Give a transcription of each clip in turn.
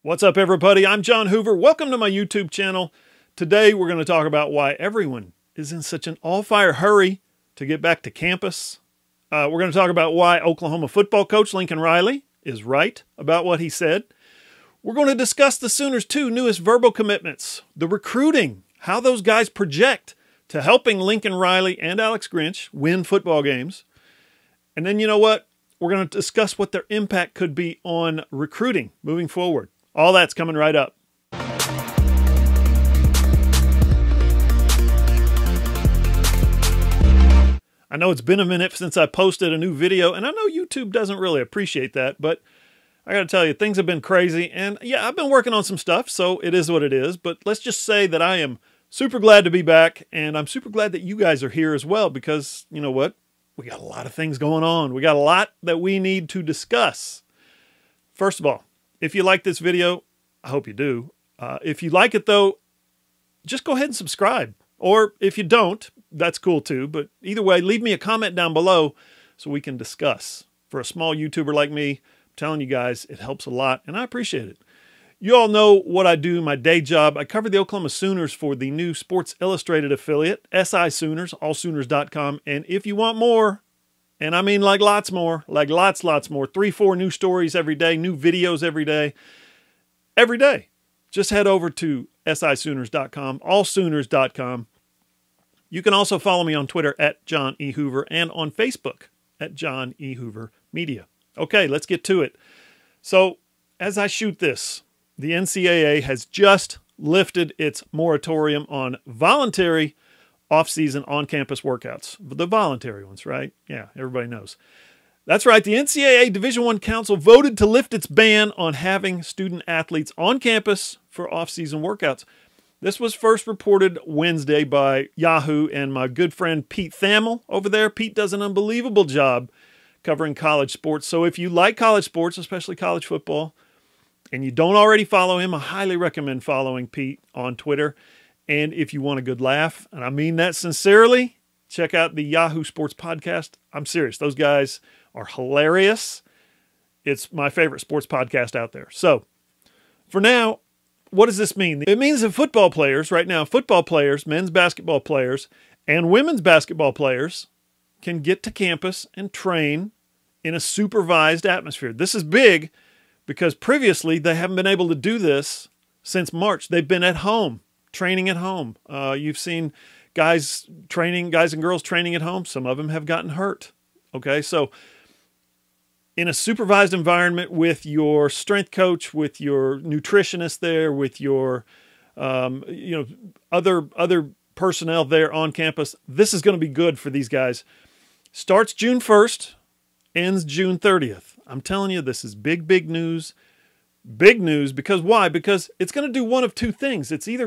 What's up, everybody? I'm John Hoover. Welcome to my YouTube channel. Today, we're going to talk about why everyone is in such an all-fire hurry to get back to campus. We're going to talk about why Oklahoma football coach Lincoln Riley is right about what he said. We're going to discuss the Sooners' two newest verbal commitments, the recruiting, how those guys project to helping Lincoln Riley and Alex Grinch win football games. And then, you know what? We're going to discuss what their impact could be on recruiting moving forward. All that's coming right up. I know it's been a minute since I posted a new video, and I know YouTube doesn't really appreciate that, but I got to tell you, things have been crazy, and yeah, I've been working on some stuff, so it is what it is, but let's just say that I am super glad to be back, and I'm super glad that you guys are here as well, because, you know what? We got a lot of things going on. We got a lot that we need to discuss. First of all, if you like this video, I hope you do. If you like it, though, just go ahead and subscribe. Or if you don't, that's cool too. But either way, leave me a comment down below so we can discuss. For a small YouTuber like me, I'm telling you guys, it helps a lot, and I appreciate it. You all know what I do, my day job. I cover the Oklahoma Sooners for the new Sports Illustrated affiliate, SI Sooners, allsooners.com. And if you want more, and I mean like lots more, like lots more, 3-4 new stories every day, new videos every day, just head over to sisooners.com, allsooners.com. You can also follow me on Twitter at John E. Hoover and on Facebook at John E. Hoover Media. Okay, let's get to it. So as I shoot this, the NCAA has just lifted its moratorium on voluntary off-season on-campus workouts. The voluntary ones, right? Yeah, everybody knows. That's right. The NCAA Division I Council voted to lift its ban on having student-athletes on campus for off-season workouts. This was first reported Wednesday by Yahoo and my good friend Pete Thamel over there. Pete does an unbelievable job covering college sports. So if you like college sports, especially college football, and you don't already follow him, I highly recommend following Pete on Twitter. And if you want a good laugh, and I mean that sincerely, check out the Yahoo Sports Podcast. I'm serious. Those guys are hilarious. It's my favorite sports podcast out there. So for now, what does this mean? It means that football players, right now, football players, men's basketball players, and women's basketball players can get to campus and train in a supervised atmosphere. This is big because previously they haven't been able to do this since March. They've been at home, training at home. You've seen guys and girls training at home. Some of them have gotten hurt. Okay, so in a supervised environment with your strength coach, with your nutritionist there, with your other personnel there on campus, this is going to be good for these guys. Starts June 1st, ends June 30th. I'm telling you, this is big news. Big news, because why? Because it's going to do one of two things. It's either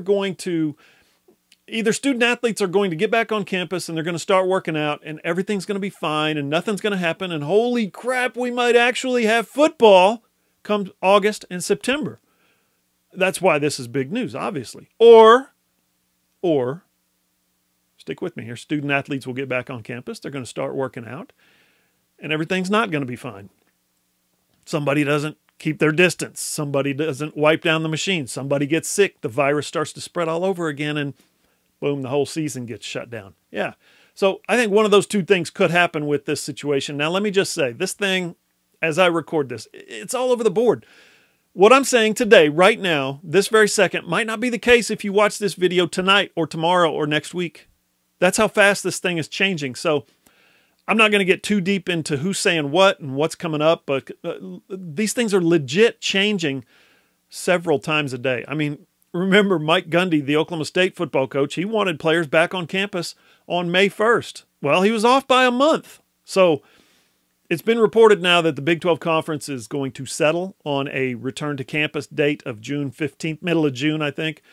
student athletes are going to get back on campus and they're going to start working out and everything's going to be fine and nothing's going to happen and holy crap, we might actually have football come August and September. That's why this is big news, obviously. Or, stick with me here, student athletes will get back on campus, they're going to start working out, and everything's not going to be fine. Somebody doesn't keep their distance. Somebody doesn't wipe down the machine. Somebody gets sick. The virus starts to spread all over again, and boom, the whole season gets shut down. Yeah. So I think one of those two things could happen with this situation. Now, let me just say, this thing, as I record this, it's all over the board. What I'm saying today, right now, this very second, might not be the case if you watch this video tonight or tomorrow or next week. That's how fast this thing is changing. So I'm not going to get too deep into who's saying what and what's coming up, but these things are legit changing several times a day. I mean, remember Mike Gundy, the Oklahoma State football coach, he wanted players back on campus on May 1st. Well, he was off by a month. So it's been reported now that the Big 12 Conference is going to settle on a return to campus date of June 15th, middle of June, I think.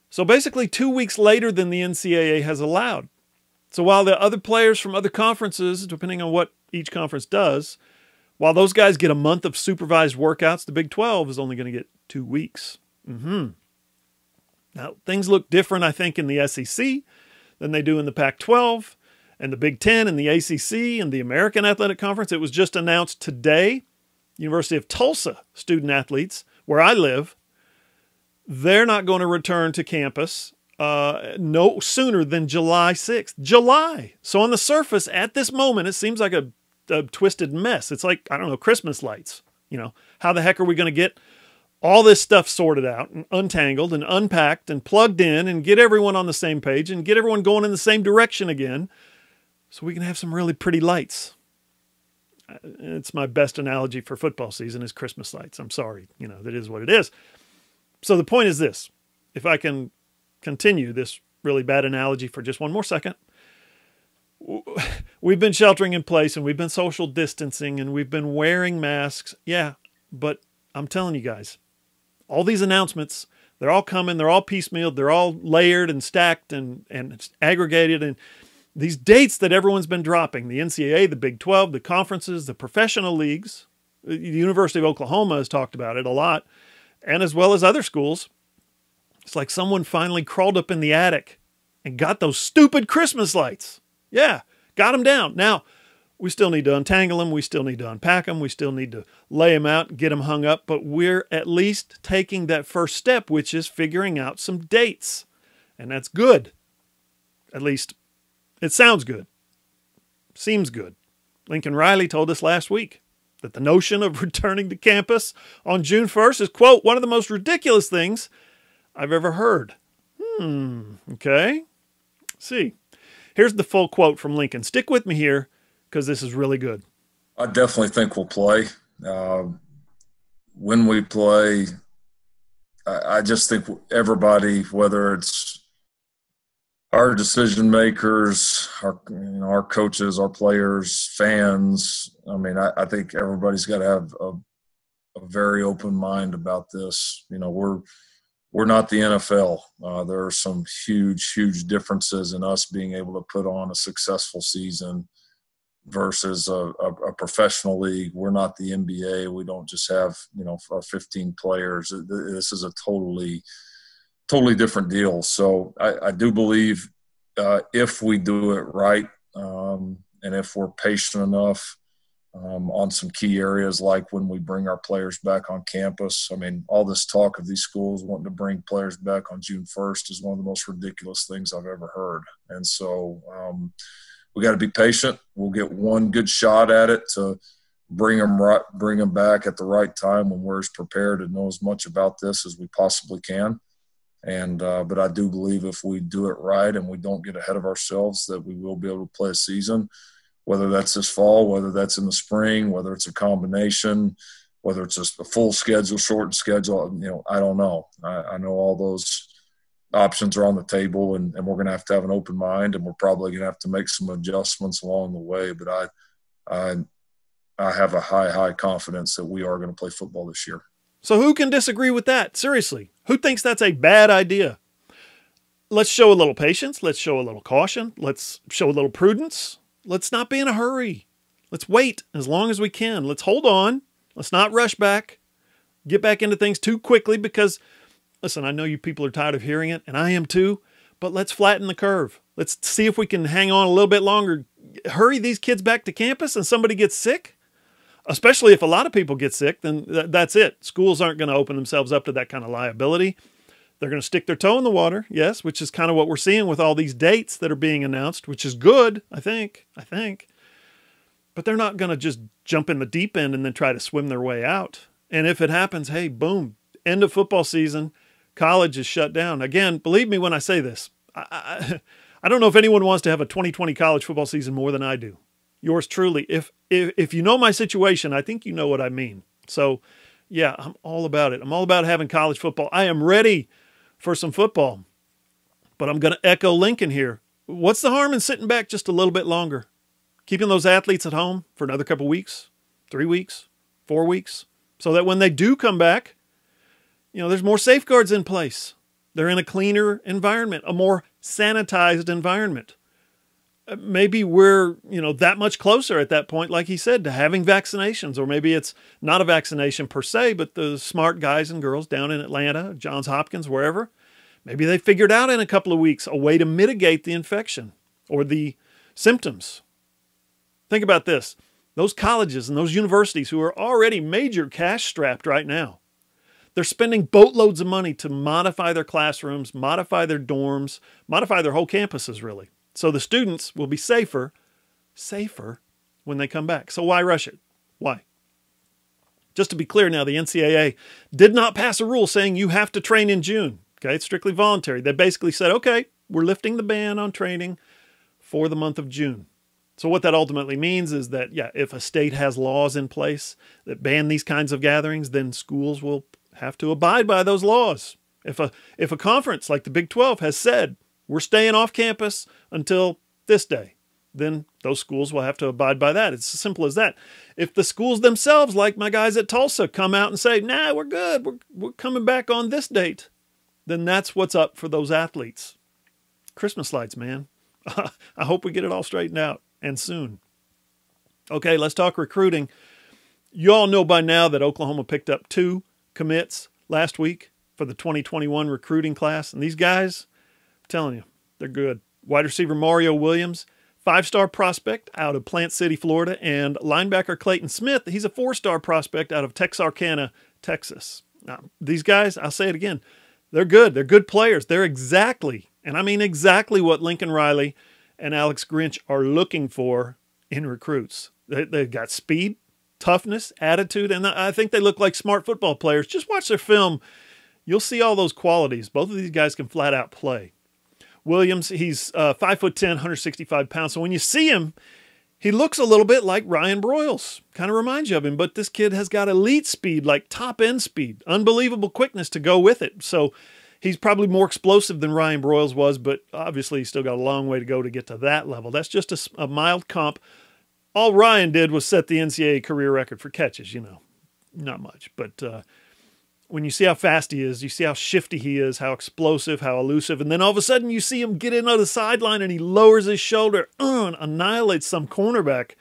So basically 2 weeks later than the NCAA has allowed. So while the other players from other conferences, depending on what each conference does, while those guys get a month of supervised workouts, the Big 12 is only going to get 2 weeks. Now, things look different, I think, in the SEC than they do in the Pac-12 and the Big Ten and the ACC and the American Athletic Conference. It was just announced today, University of Tulsa student athletes, where I live, They're not going to return to campus no sooner than July 6th. July. So on the surface, at this moment, it seems like a twisted mess. It's like, I don't know, Christmas lights. You know, how the heck are we going to get all this stuff sorted out and untangled and unpacked and plugged in and get everyone on the same page and get everyone going in the same direction again so we can have some really pretty lights? It's my best analogy for football season is Christmas lights. I'm sorry. You know, that is what it is. So the point is this. If I can continue this really bad analogy for just one more second. We've been sheltering in place and we've been social distancing and we've been wearing masks. Yeah, but I'm telling you guys, all these announcements, they're all coming. They're all piecemealed. They're all layered and stacked and aggregated. And these dates that everyone's been dropping, the NCAA, the Big 12, the conferences, the professional leagues, the University of Oklahoma has talked about it a lot, and as well as other schools. It's like someone finally crawled up in the attic and got those stupid Christmas lights. Yeah, got them down. Now, we still need to untangle them. We still need to unpack them. We still need to lay them out and get them hung up. But we're at least taking that first step, which is figuring out some dates. And that's good. At least it sounds good. Seems good. Lincoln Riley told us last week that the notion of returning to campus on June 1st is, quote, one of the most ridiculous things I've ever heard. Okay. See. Here's the full quote from Lincoln. Stick with me here because this is really good. I definitely think we'll play. When we play, I just think everybody, whether it's our decision makers, our coaches, our players, fans, I mean, I think everybody's got to have a very open mind about this. You know, we're not the NFL. There are some huge, huge differences in us being able to put on a successful season versus a professional league. We're not the NBA. We don't just have, our 15 players. This is a totally different deal. So I do believe if we do it right and if we're patient enough on some key areas, like when we bring our players back on campus. I mean, all this talk of these schools wanting to bring players back on June 1st is one of the most ridiculous things I've ever heard. And so we got to be patient. We'll get one good shot at it to bring them back at the right time when we're as prepared and know as much about this as we possibly can. And but I do believe if we do it right and we don't get ahead of ourselves, that we will be able to play a season. Whether that's this fall, whether that's in the spring, whether it's a combination, whether it's just a full schedule, shortened schedule, I don't know. I know all those options are on the table, and we're going to have an open mind, and we're probably going to have to make some adjustments along the way. But I have a high confidence that we are going to play football this year. So who can disagree with that? Seriously, who thinks that's a bad idea? Let's show a little patience. Let's show a little caution. Let's show a little prudence. Let's not be in a hurry. Let's wait as long as we can. Let's hold on. Let's not rush back, get back into things too quickly because, listen, I know you people are tired of hearing it, and I am too, but let's flatten the curve. Let's see if we can hang on a little bit longer. Hurry these kids back to campus and somebody gets sick, especially if a lot of people get sick, then that's it. Schools aren't going to open themselves up to that kind of liability. They're going to stick their toe in the water, yes, which is kind of what we're seeing with all these dates that are being announced, which is good, I think. But they're not going to just jump in the deep end and then try to swim their way out. And if it happens, hey, boom, end of football season, college is shut down. Again, believe me when I say this, I don't know if anyone wants to have a 2020 college football season more than I do. Yours truly. If you know my situation, I think you know what I mean. So, yeah, I'm all about it. I'm all about having college football. I am ready for some football. But I'm going to echo Lincoln here. What's the harm in sitting back just a little bit longer? Keeping those athletes at home for another couple weeks, 3 weeks, 4 weeks, so that when they do come back, there's more safeguards in place. They're in a cleaner environment, a more sanitized environment. Maybe we're, that much closer at that point, like he said, to having vaccinations. Or maybe it's not a vaccination per se, but the smart guys and girls down in Atlanta, Johns Hopkins, wherever, maybe they figured out in a couple of weeks a way to mitigate the infection or the symptoms. Think about this. Those colleges and those universities who are already major cash strapped right now, They're spending boatloads of money to modify their classrooms, modify their dorms, modify their whole campuses, really. So the students will be safer when they come back. So why rush it? Why? Just to be clear now, the NCAA did not pass a rule saying you have to train in June. Okay, it's strictly voluntary. They basically said, okay, we're lifting the ban on training for the month of June. So what that ultimately means is that, yeah, if a state has laws in place that ban these kinds of gatherings, then schools will have to abide by those laws. If a conference like the Big 12 has said, we're staying off campus until this day, then those schools will have to abide by that. It's as simple as that. If the schools themselves, like my guys at Tulsa, come out and say, nah, we're good, we're coming back on this date, then that's what's up for those athletes. Christmas lights, man. I hope we get it all straightened out, and soon. Okay, let's talk recruiting. You all know by now that Oklahoma picked up 2 commits last week for the 2021 recruiting class. And these guys, I'm telling you, they're good. Wide receiver Mario Williams, 5-star prospect out of Plant City, Florida, and linebacker Clayton Smith, he's a 4-star prospect out of Texarkana, Texas. Now, these guys, I'll say it again, they're good. They're good players. They're exactly, and I mean exactly what Lincoln Riley and Alex Grinch are looking for in recruits. They've got speed, toughness, attitude, and I think they look like smart football players. Just watch their film. You'll see all those qualities. Both of these guys can flat out play. Williams, he's 5'10", 165 pounds. So when you see him, he looks a little bit like Ryan Broyles. Kind of reminds you of him, but this kid has got elite speed, like top-end speed, unbelievable quickness to go with it. So he's probably more explosive than Ryan Broyles was, but obviously he's still got a long way to go to get to that level. That's just a mild comp. All Ryan did was set the NCAA career record for catches, you know, not much. But when you see how fast he is, you see how shifty he is, how explosive, how elusive, and then all of a sudden you see him get in on the sideline and he lowers his shoulder and annihilates some cornerback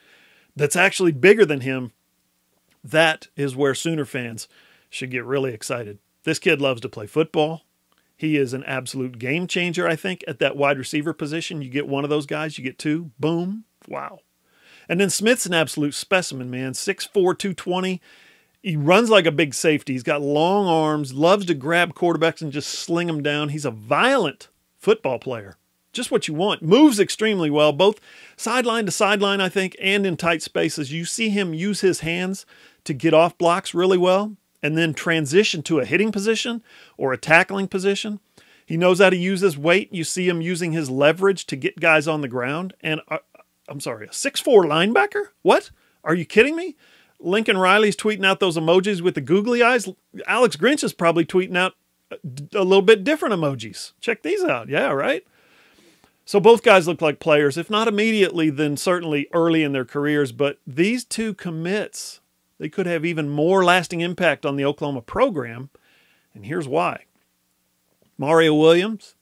that's actually bigger than him. That is where Sooner fans should get really excited. This kid loves to play football. He is an absolute game changer, I think, at that wide receiver position. You get one of those guys, you get 2, boom, wow. And then Smith's an absolute specimen, man, 6'4", 220. He runs like a big safety. He's got long arms, loves to grab quarterbacks and just sling them down. He's a violent football player. Just what you want. Moves extremely well, both sideline to sideline, I think, and in tight spaces. You see him use his hands to get off blocks really well and then transition to a hitting position or a tackling position. He knows how to use his weight. You see him using his leverage to get guys on the ground. And, I'm sorry, a 6'4" linebacker? What? Are you kidding me? Lincoln Riley's tweeting out those emojis with the googly eyes. Alex Grinch is probably tweeting out a little bit different emojis. Check these out. Yeah, right? So both guys look like players, if not immediately, then certainly early in their careers. But these 2 commits, they could have even more lasting impact on the Oklahoma program. And here's why. Mario Williams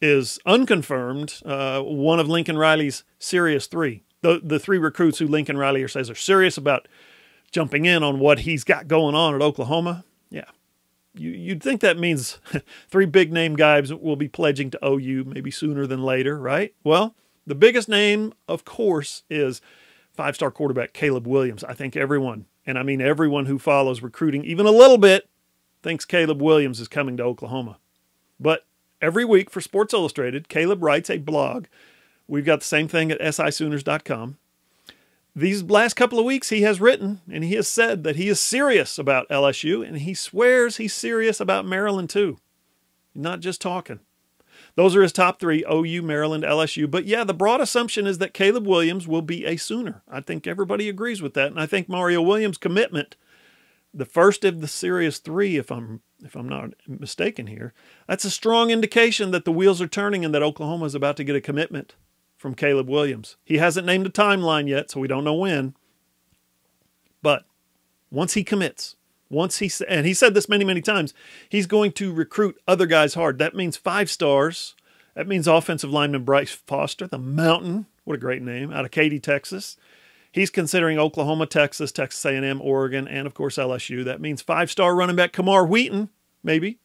is unconfirmed, one of Lincoln Riley's serious 3. The 3 recruits who Lincoln Riley says are serious about jumping in on what he's got going on at Oklahoma. Yeah. You'd think that means 3 big-name guys will be pledging to OU maybe sooner than later, right? Well, the biggest name, of course, is 5-star quarterback Caleb Williams. I think everyone, and I mean everyone who follows recruiting even a little bit, thinks Caleb Williams is coming to Oklahoma. But every week for Sports Illustrated, Caleb writes a blog. We've got the same thing at sisooners.com. These last couple of weeks he has written and he has said that he is serious about LSU and he swears he's serious about Maryland too. Not just talking. Those are his top 3, OU, Maryland, LSU. But yeah, the broad assumption is that Caleb Williams will be a Sooner. I think everybody agrees with that. And I think Mario Williams' commitment, the first of the serious 3, if I'm not mistaken here, that's a strong indication that the wheels are turning and that Oklahoma is about to get a commitment from Caleb Williams. He hasn't named a timeline yet, so we don't know when. But once he commits, and he said this many, many times, he's going to recruit other guys hard. That means 5 stars. That means offensive lineman Bryce Foster, the Mountain, what a great name, out of Katy, Texas. He's considering Oklahoma, Texas, Texas A&M, Oregon, and of course LSU. That means 5-star running back Kamar Wheaton, maybe,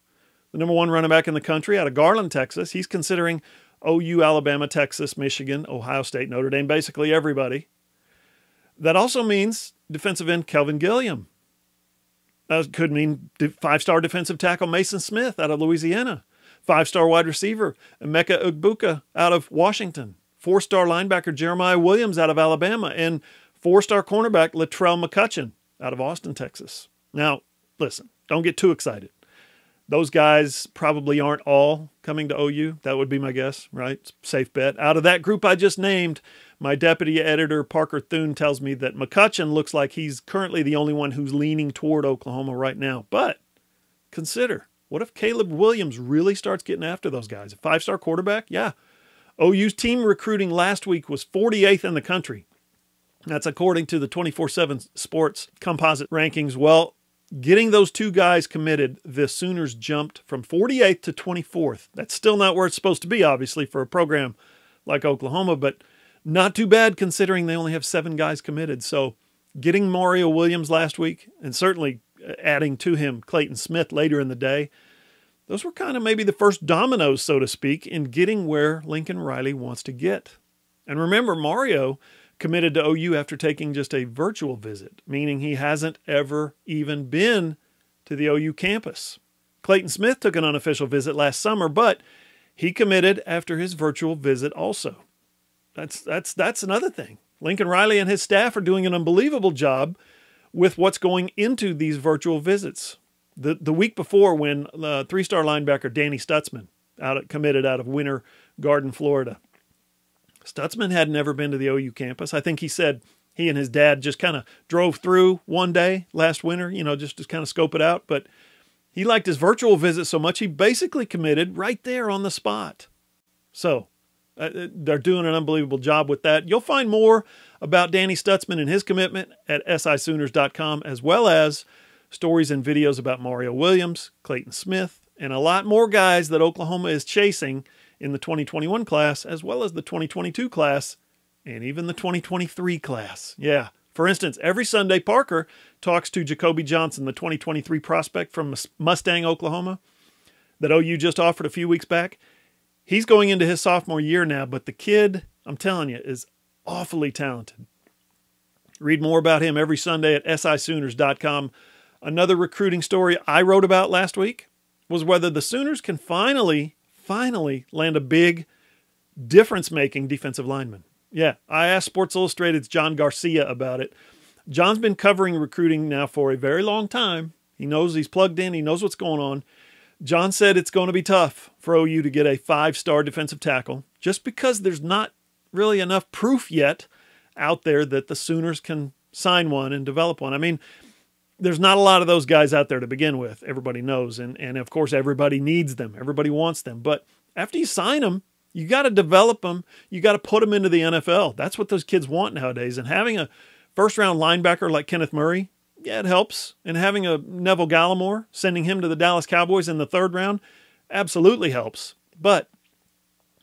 the number 1 running back in the country out of Garland, Texas. He's considering OU, Alabama, Texas, Michigan, Ohio State, Notre Dame, basically everybody. That also means defensive end Kelvin Gilliam. That could mean 5-star defensive tackle Mason Smith out of Louisiana, 5-star wide receiver Emeka Egbuka out of Washington, 4-star linebacker Jeremiah Williams out of Alabama, and 4-star cornerback Latrell McCutcheon out of Austin, Texas. Now, listen, don't get too excited. Those guys probably aren't all coming to OU. That would be my guess, right? Safe bet. Out of that group I just named, my deputy editor, Parker Thune, tells me that McCutcheon looks like he's currently the only one who's leaning toward Oklahoma right now. But consider, what if Caleb Williams really starts getting after those guys? A 5-star quarterback? Yeah. OU's team recruiting last week was 48th in the country. That's according to the 24/7 Sports composite rankings. Well, getting those two guys committed, the Sooners jumped from 48th to 24th. That's still not where it's supposed to be, obviously, for a program like Oklahoma, but not too bad considering they only have 7 guys committed. So getting Mario Williams last week, and certainly adding to him Clayton Smith later in the day, those were kind of maybe the first dominoes, so to speak, in getting where Lincoln Riley wants to get. And remember, Mario committed to OU after taking just a virtual visit, meaning he hasn't ever even been to the OU campus. Clayton Smith took an unofficial visit last summer, but he committed after his virtual visit also. That's another thing. Lincoln Riley and his staff are doing an unbelievable job with what's going into these virtual visits. The week before, when 3-star linebacker Danny Stutzman committed out of Winter Garden, Florida. Stutzman had never been to the OU campus. I think he said he and his dad just kind of drove through one day last winter, just to kind of scope it out. But he liked his virtual visit so much, he basically committed right there on the spot. So they're doing an unbelievable job with that. You'll find more about Danny Stutzman and his commitment at sisooners.com, as well as stories and videos about Mario Williams, Clayton Smith, and a lot more guys that Oklahoma is chasing in the 2021 class, as well as the 2022 class, and even the 2023 class. Yeah. For instance, every Sunday, Parker talks to Jacoby Johnson, the 2023 prospect from Mustang, Oklahoma, that OU just offered a few weeks back. He's going into his sophomore year now, but the kid, I'm telling you, is awfully talented. Read more about him every Sunday at sisooners.com. Another recruiting story I wrote about last week was whether the Sooners can finally land a big difference-making defensive lineman. Yeah, I asked Sports Illustrated's John Garcia about it. John's been covering recruiting now for a very long time. He knows, he's plugged in. He knows what's going on. John said it's going to be tough for OU to get a 5-star defensive tackle just because there's not really enough proof yet out there that the Sooners can sign one and develop one. I mean, there's not a lot of those guys out there to begin with. Everybody knows. And of course, everybody needs them. Everybody wants them. But after you sign them, you got to develop them. You got to put them into the NFL. That's what those kids want nowadays. And having a first-round linebacker like Kenneth Murray, yeah, it helps. And having a Neville Gallimore, sending him to the Dallas Cowboys in the 3rd round, absolutely helps. But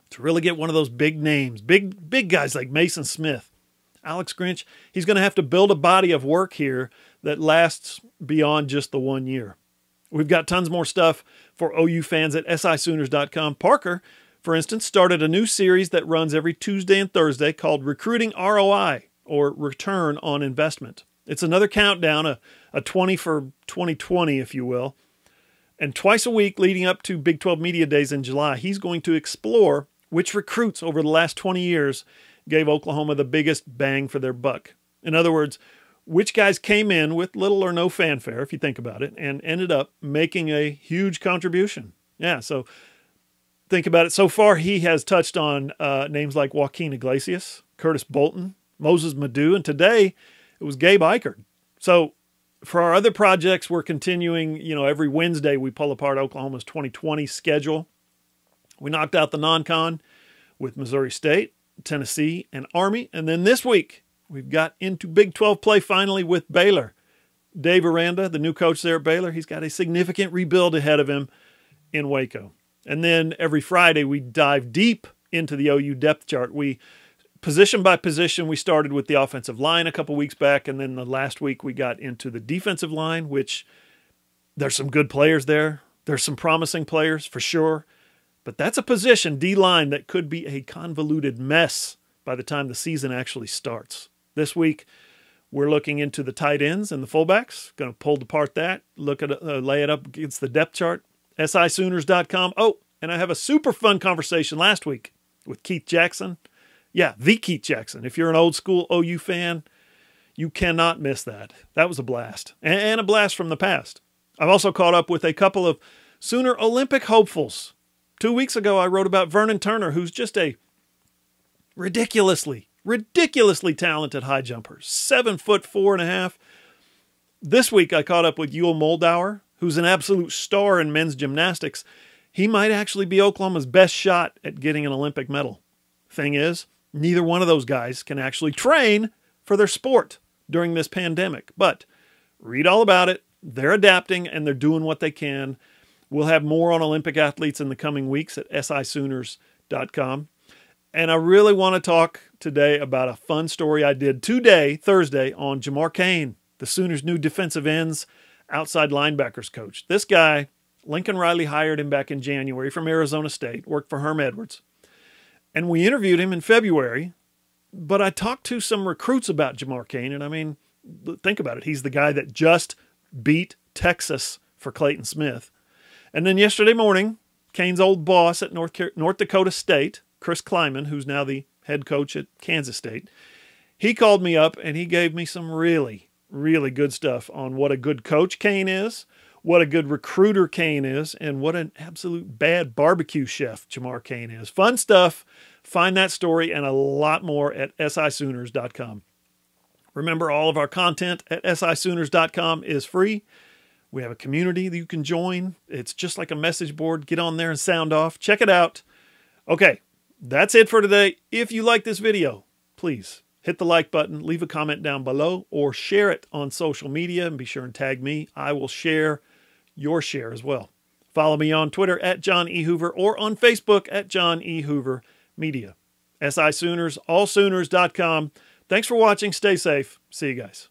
to really get one of those big names, big guys like Mason Smith, Alex Grinch, he's going to have to build a body of work here that lasts beyond just the 1 year. We've got tons more stuff for OU fans at sisooners.com. Parker, for instance, started a new series that runs every Tuesday and Thursday called Recruiting ROI, or Return on Investment. It's another countdown, a 20 for 2020, if you will. And twice a week leading up to Big 12 Media Days in July, he's going to explore which recruits over the last 20 years gave Oklahoma the biggest bang for their buck. In other words, which guys came in with little or no fanfare, if you think about it, and ended up making a huge contribution. Yeah, so think about it. So far, he has touched on names like Joaquin Iglesias, Curtis Bolton, Moses Madu, and today it was Gabe Eichert. So for our other projects, we're continuing, every Wednesday we pull apart Oklahoma's 2020 schedule. We knocked out the non-con with Missouri State, Tennessee, and Army. And then this week, we've got into Big 12 play finally with Baylor. Dave Aranda, the new coach there at Baylor, he's got a significant rebuild ahead of him in Waco. And then every Friday, we dive deep into the OU depth chart. We, position by position, we started with the offensive line a couple weeks back, and then the last week we got into the defensive line, which there's some good players there. There's some promising players for sure. But that's a position, D-line, that could be a convoluted mess by the time the season actually starts. This week, We're looking into the tight ends and the fullbacks. Going to pull apart that, look at lay it up against the depth chart. SISooners.com. Oh, and I have a super fun conversation last week with Keith Jackson. Yeah, the Keith Jackson. If you're an old school OU fan, you cannot miss that. That was a blast, and a blast from the past. I've also caught up with a couple of Sooner Olympic hopefuls. 2 weeks ago, I wrote about Vernon Turner, who's just a ridiculously talented high jumper. 7'4.5". This week, I caught up with Yul Moldauer, who's an absolute star in men's gymnastics. He might actually be Oklahoma's best shot at getting an Olympic medal. Thing is, neither one of those guys can actually train for their sport during this pandemic. But read all about it. They're adapting and they're doing what they can. We'll have more on Olympic athletes in the coming weeks at sisooners.com. And I really want to talk today about a fun story I did today, Thursday, on Jamar Cain, the Sooners' new defensive ends outside linebackers coach. This guy, Lincoln Riley hired him back in January from Arizona State, worked for Herm Edwards. And we interviewed him in February, but I talked to some recruits about Jamar Cain, and I mean, think about it. He's the guy that just beat Texas for Clayton Smith. And then yesterday morning, Cain's old boss at North Dakota State, Chris Kleiman, who's now the head coach at Kansas State, he called me up and he gave me some really good stuff on what a good coach Cain is, what a good recruiter Cain is, and what an absolute bad barbecue chef Jamar Cain is. Fun stuff. Find that story and a lot more at sisooners.com. Remember, all of our content at sisooners.com is free. We have a community that you can join. It's just like a message board. Get on there and sound off. Check it out. Okay, that's it for today. If you like this video, please hit the like button, leave a comment down below, or share it on social media, and be sure and tag me. I will share your share as well. Follow me on Twitter at John E. Hoover or on Facebook at John E. Hoover Media. SI Sooners, allsooners.com. Thanks for watching. Stay safe. See you guys.